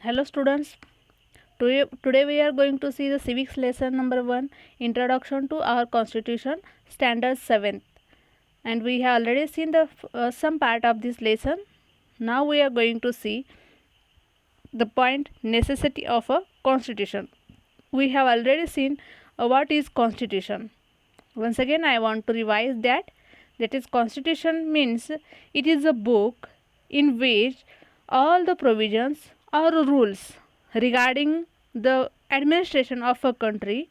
Hello students. Today we are going to see the civics lesson number 1, introduction to our constitution, standard 7th, and we have already seen the some part of this lesson. Now we are going to see the point necessity of a constitution. We have already seen what is constitution. Once again I want to revise that is constitution means it is a book in which all the provisions or rules regarding the administration of a country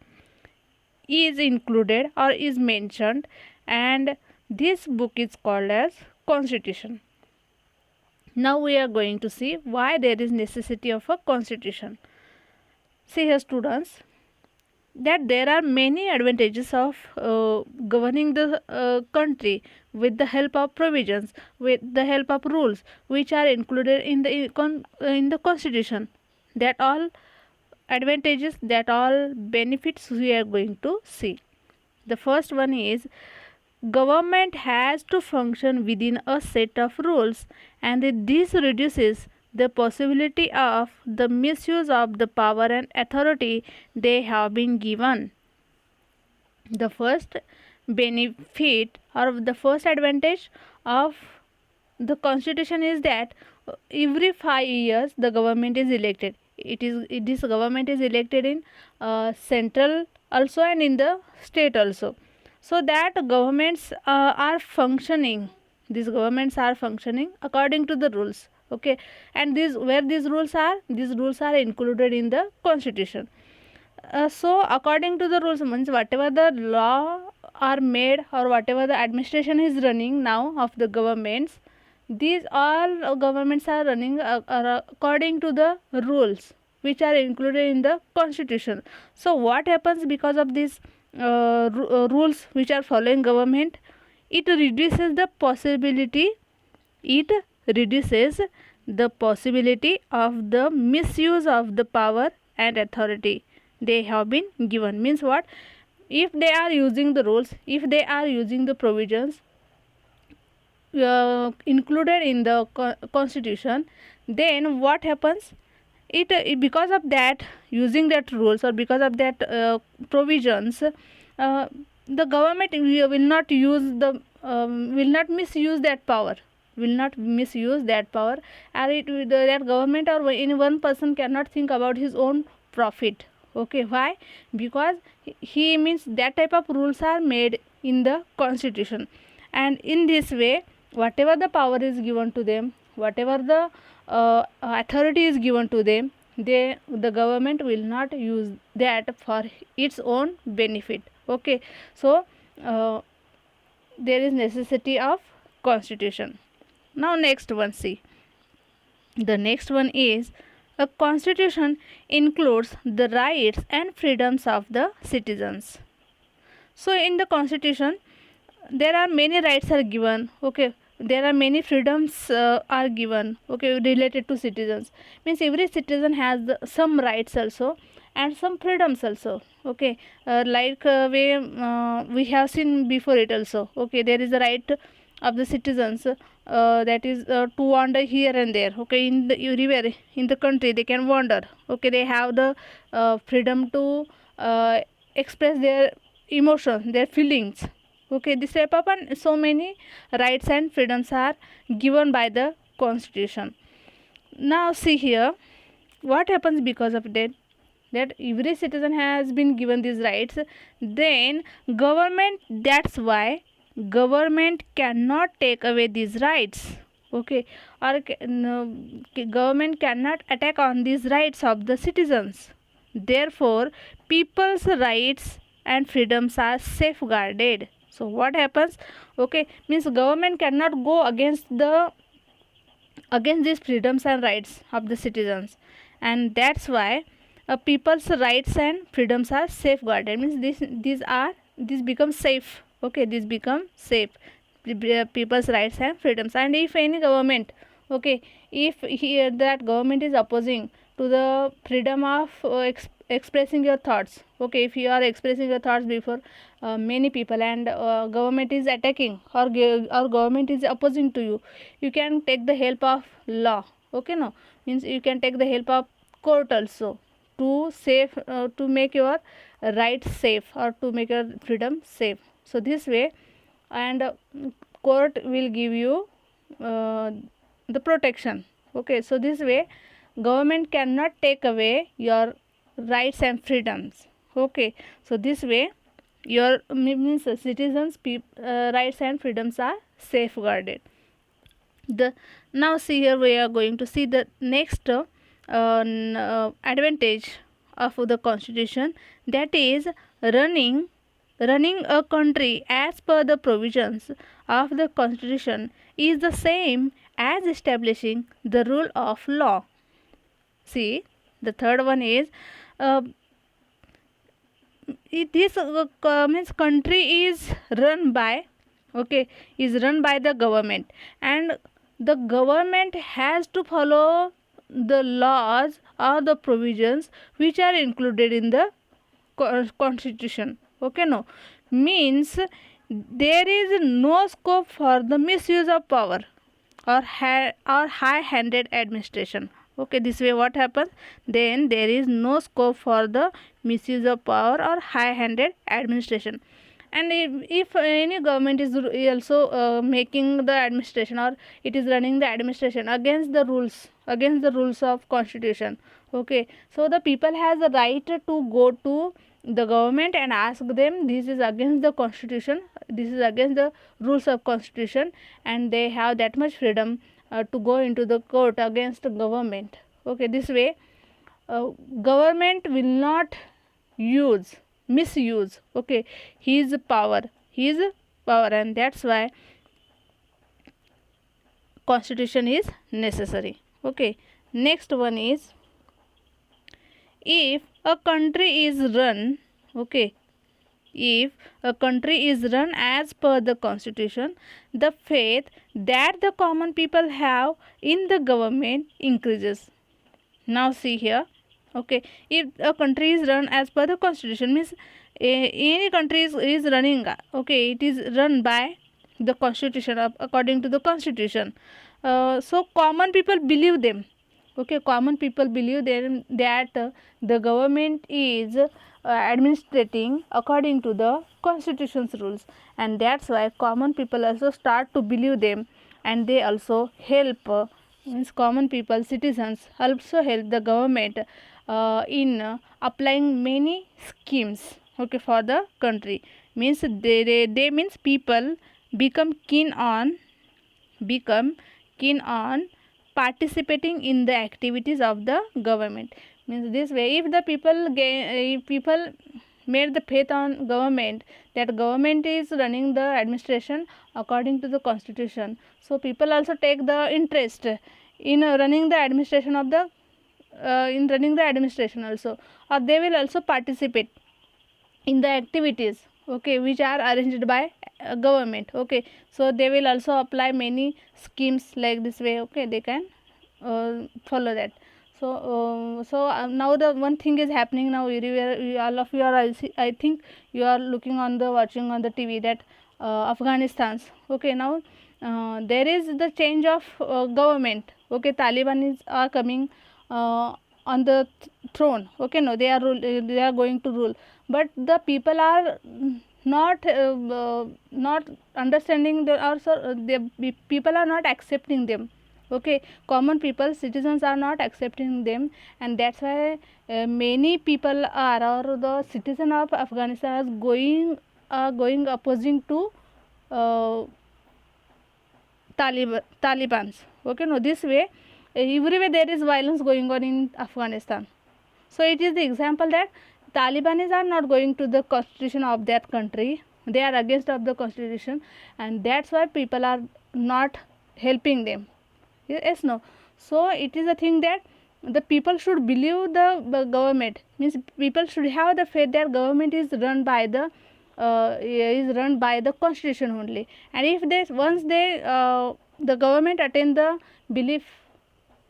is included or is mentioned, and this book is called as constitution. Now we are going to see why there is necessity of a constitution. See here students, that there are many advantages of governing the country with the help of provisions, with the help of rules which are included in the constitution. That all advantages, that all benefits we are going to see. The first one is government has to function within a set of rules, and this reduces the possibility of the misuse of the power and authority they have been given. The first benefit or the first advantage of the constitution is that every 5 years the government is elected. This government is elected in central also and in the state also, so that governments are functioning, these governments are functioning according to the rules. Okay, and these rules are included in the constitution. So according to the rules means whatever the law are made or whatever the administration is running now of the governments, these all governments are running according to the rules which are included in the constitution. So what happens because of these rules which are following government? It reduces the possibility of the misuse of the power and authority they have been given. Means what? If they are using the rules, if they are using the provisions included in the constitution, then what happens? Because of that, using that rules or because of that provisions, the government will not misuse that power, and that government or any one person cannot think about his own profit. Okay, why? Because he means that type of rules are made in the constitution, and in this way whatever the power is given to them, whatever the authority is given to them, the government will not use that for its own benefit. Okay, so there is necessity of constitution. Now next one, see, the next one is a constitution includes the rights and freedoms of the citizens. So in the constitution there are many rights are given. Okay, there are many freedoms are given, okay, related to citizens. Means every citizen has some rights also and some freedoms also. Okay, we have seen before it also. Okay, there is a right of the citizens, that is to wander here and there. Okay, in the everywhere in the country they can wander. Okay, they have the freedom to express their emotions, their feelings. Okay, this type of and so many rights and freedoms are given by the constitution. Now see here, what happens because of that every citizen has been given these rights, then government, that's why government cannot take away these rights. Okay, or government cannot attack on these rights of the citizens. Therefore people's rights and freedoms are safeguarded. So what happens? Okay, means government cannot go against these freedoms and rights of the citizens, and that's why people's rights and freedoms are safeguarded. Means these become safe. Okay, these become safe, people's rights and freedoms. And if any government, okay, if that government is opposing to the freedom of expressing your thoughts. Okay, if you are expressing your thoughts before many people, and government is attacking or government is opposing to you, you can take the help of law. Okay, no, means you can take the help of court also to save to make your rights safe or to make your freedom safe. So this way, and court will give you the protection. Okay, so this way government cannot take away your rights and freedoms. Okay, so this way your means citizens rights and freedoms are safeguarded. The now see here we are going to see the next advantage of the constitution, that is running a country as per the provisions of the constitution is the same as establishing the rule of law. See, the third one is this means country is run by, okay, is run by the government, and the government has to follow the laws or the provisions which are included in the constitution. Okay, no, means there is no scope for the misuse of power or high-handed administration. Okay, this way what happens, then there is no scope for the misuse of power or high-handed administration. And if any government is also making the administration, or it is running the administration against the rules of constitution, okay, so the people has the right to go to the government and ask them, this is against the constitution, this is against the rules of constitution, and they have that much freedom to go into the court against the government. Okay, this way government will not misuse, okay, his power, and that's why constitution is necessary. Okay, next one is, if a country is run, okay, if a country is run as per the constitution, the faith that the common people have in the government increases. Now see here, okay, if a country is run as per the constitution, means any country is running, okay, it is run by the constitution, according to the constitution. So common people believe them, okay, common people believe them that the government is administrating according to the constitution's rules, and that's why common people also start to believe them, and they also help means common people, citizens also help the government in applying many schemes, okay, for the country. Means they means people become keen on participating in the activities of the government. Means this way, if the people made the faith on government, that government is running the administration according to the constitution, so people also take the interest in running the administration of the also, or they will also participate in the activities, okay, which are arranged by government. Okay, so they will also apply many schemes like this way, okay, they can follow that. So now the one thing is happening now, all of you are, I think you are watching on the TV, that Afghanistan's, okay, now there is the change of government, okay, Taliban are coming on the throne, okay, no, they are going to rule, but the people are not understanding the people are not accepting them, okay, common people, citizens are not accepting them, and that's why many people are, or the citizen of Afghanistan is going opposing to Taliban's, okay, no, this way everywhere there is violence going on in Afghanistan. So it is the example that Talibanis are not going to the constitution of that country, they are against of the constitution, and that's why people are not helping them. Yes, no, so it is a thing that the people should believe the government, means people should have the faith that government is run by the constitution only, and if they once they the government attain the belief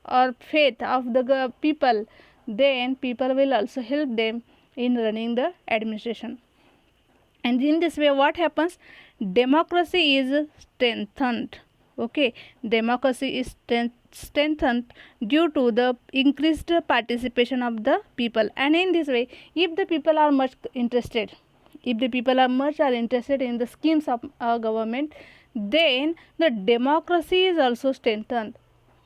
or faith of the people, then people will also help them in running the administration. And in this way what happens, democracy is strengthened, Okay, democracy is strengthened due to the increased participation of the people. And in this way, if the people are much interested, if the people are interested in the schemes of our government, then the democracy is also strengthened.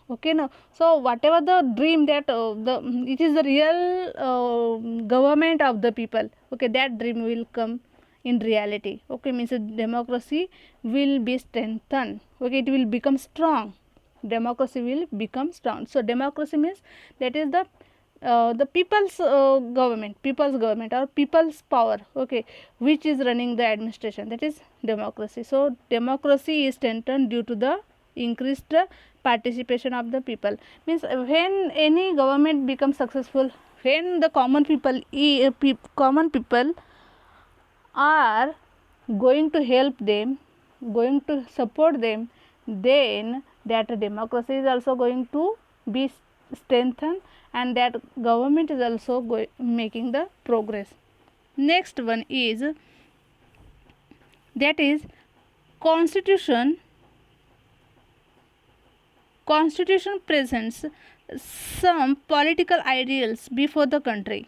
Okay, now so whatever the dream that the it is the real government of the people, okay, that dream will come in reality. Okay, means democracy will be strengthened. Okay, it will become strong. Democracy will become strong. So democracy means that is the people's government or people's power, okay, which is running the administration, that is democracy. So democracy is strengthened due to the increased participation of the people. Means when any government becomes successful, when the common people are going to help them, going to support them, then that democracy is also going to be strengthened, and that government is also making the progress. Next one is, that is constitution. Constitution presents some political ideals before the country.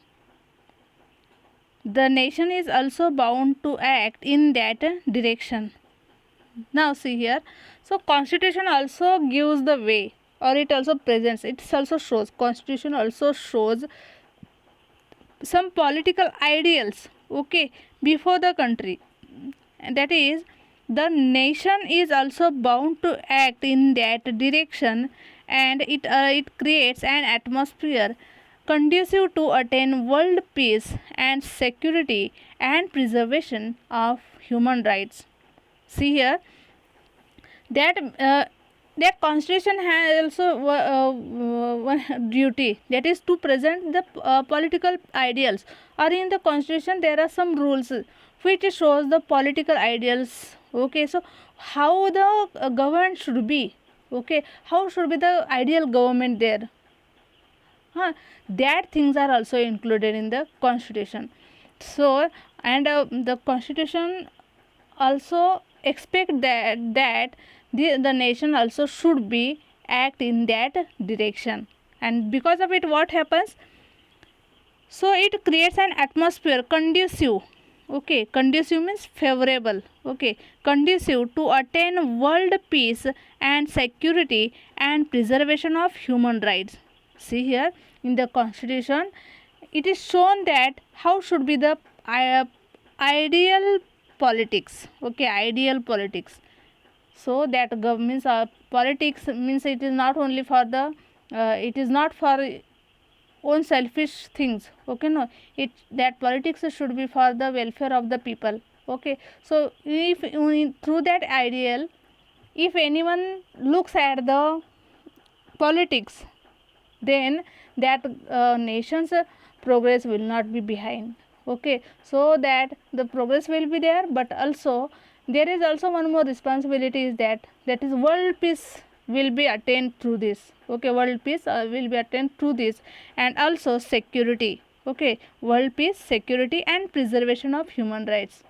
The nation is also bound to act in that direction. Now see here, so constitution also gives the way, or it also presents, it also shows, constitution also shows some political ideals, okay, before the country. And that is, the nation is also bound to act in that direction, and it creates an atmosphere conducive to attain world peace and security and preservation of human rights. See here, that that constitution has also one duty, that is to present the political ideals, or in the constitution there are some rules which shows the political ideals. Okay, so how the government should be, okay, how should be the ideal government there, that things are also included in the constitution. So, and the constitution also expect that the nation also should be act in that direction, and because of it what happens, so it creates an atmosphere conducive, okay, conducive means favorable, okay, conducive to attain world peace and security and preservation of human rights. See here, in the constitution it is shown that how should be the ideal politics, okay, ideal politics. So that governments politics means it is not only for the it is not for own selfish things, okay, no, it, that politics should be for the welfare of the people. Okay, so if through that ideal, if anyone looks at the politics, then that nation's progress will not be behind. Okay, so that the progress will be there, but also there is also one more responsibility, is that is world peace will be attained through this. Okay, world peace will be attained through this, and also security. Okay, world peace, security and preservation of human rights.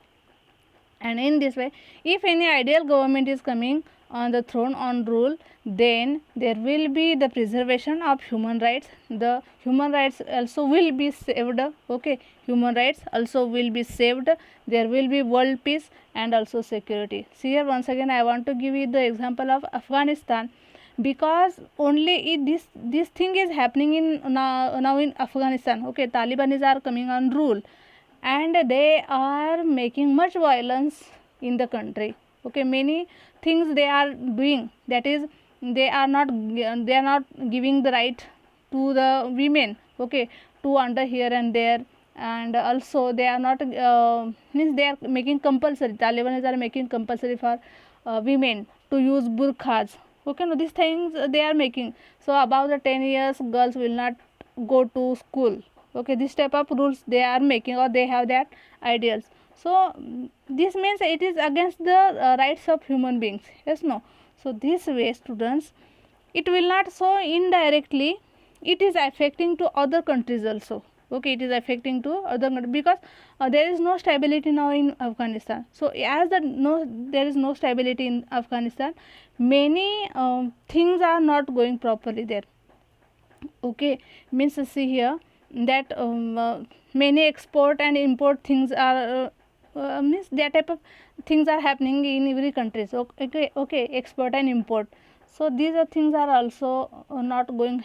And in this way, if any ideal government is coming on the throne on rule, then there will be the preservation of human rights, the human rights also will be saved. Okay, human rights also will be saved, there will be world peace and also security. See here, once again I want to give you the example of Afghanistan, because only this thing is happening in now in Afghanistan. Okay, Talibanis are coming on rule, and they are making much violence in the country. Okay, many things they are doing, that is they are not giving the right to the women, okay, to under here and there, and also they are not means they are making compulsory, Taliban are making compulsory for women to use burqas. Okay, no, these things they are making, so above the 10 years girls will not go to school. Okay, this type of rules they are making, or they have that ideals. So this means it is against the rights of human beings. Yes, no, so this way students, it will not, so indirectly it is affecting to other countries also. Okay, it is affecting to other country because there is no stability now in Afghanistan. So as there is no stability in Afghanistan, many things are not going properly there. Okay, means see here that many export and import things are means that type of things are happening in every country. So okay, export and import. So these are things are also not going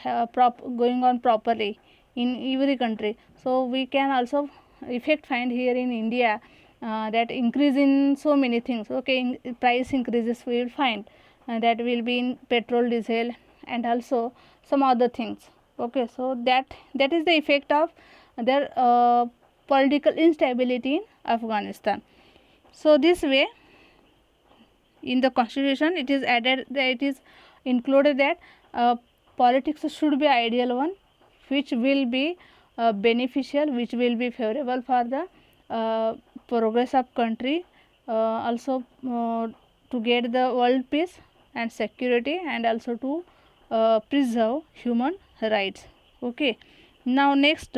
on properly in every country. So we can also effect find here in India, that increase in so many things. Okay, price increases we will find, that will be in petrol, diesel, and also some other things. Okay, so that is the effect of their political instability in Afghanistan. So this way in the constitution it is added that it is included that politics should be ideal one, which will be beneficial, which will be favorable for the progress of country, also to get the world peace and security, and also to preserve human rights. Okay, now next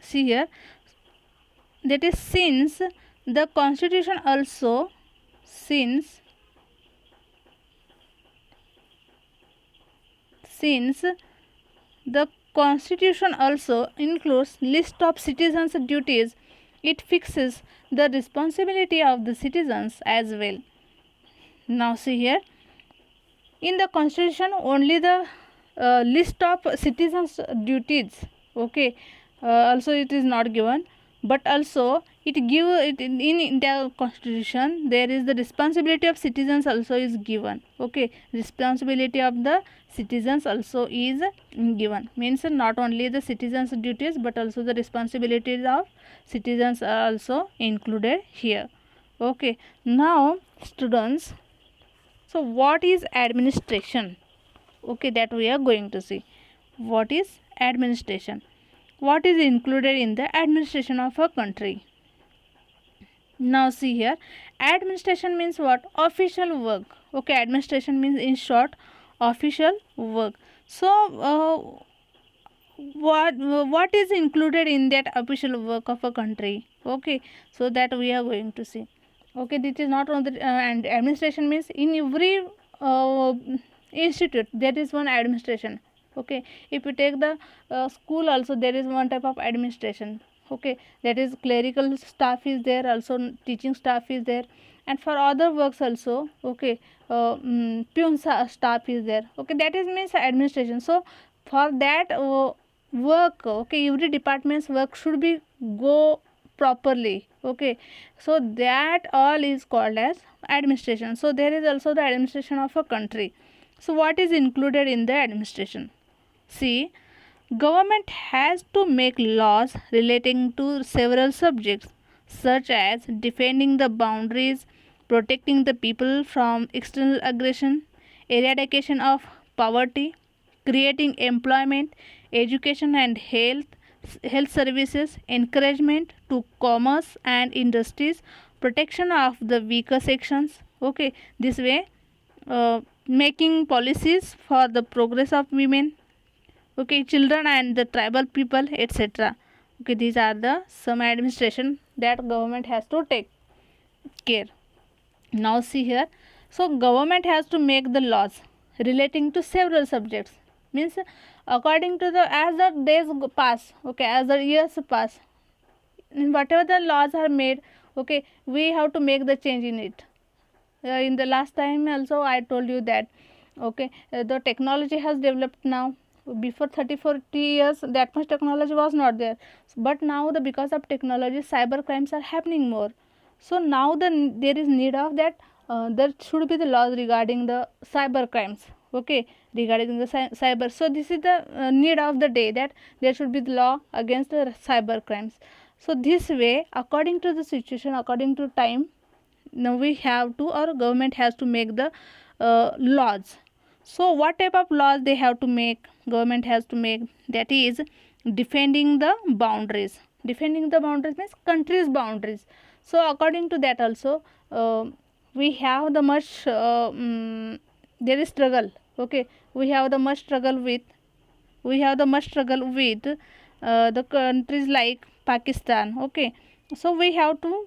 see here, that is since the constitution also since the constitution also includes list of citizens duties, it fixes the responsibility of the citizens as well. Now see here, in the constitution only the list of citizens duties, okay, also it is not given, but also it give it in the constitution there is the responsibility of citizens also is given. Okay, responsibility of the citizens also is given, means not only the citizens duties but also the responsibilities of citizens are also included here. Okay, now students, so what is administration? Okay, that we are going to see. What is administration? What is included in the administration of a country? Now see here, administration means what? Official work. Okay, administration means in short official work. So what is included in that official work of a country? Okay, so that we are going to see. Okay, this is not on the and administration means in every institute there is one administration. Okay, if you take the school also there is one type of administration. Okay, that is clerical staff is there, also teaching staff is there, and for other works also. Okay, peon staff is there. Okay, that is means administration. So for that work, okay, every department's work should be go properly. Okay, so that all is called as administration. So there is also the administration of a country. So what is included in the administration? See, government has to make laws relating to several subjects such as defending the boundaries, protecting the people from external aggression, eradication of poverty, creating employment, education and health services, encouragement to commerce and industries, protection of the weaker sections. Okay, this way making policies for the progress of women, okay, children and the tribal people, etc. Okay, these are the some administration that government has to take care. Now see here, so government has to make the laws relating to several subjects, means according to the as the days pass, okay, as the years pass, whatever the laws are made, okay, we have to make the change in it. In the last time also I told you that, okay, the technology has developed now. Before 30-40 years that much technology was not there, but now the because of technology cyber crimes are happening more. So now there is need of that, there should be the laws regarding the cyber crimes. Okay, regarding the cyber, so this is the need of the day, that there should be the law against the cyber crimes. So this way, according to the situation, according to time, now we have to, or government has to make the laws. So what type of laws they have to make? Government has to make, that is defending the boundaries. Defending the boundaries means country's boundaries. So according to that also, we have the much there is struggle. Okay, we have the much struggle with the countries like Pakistan. Okay, so we have to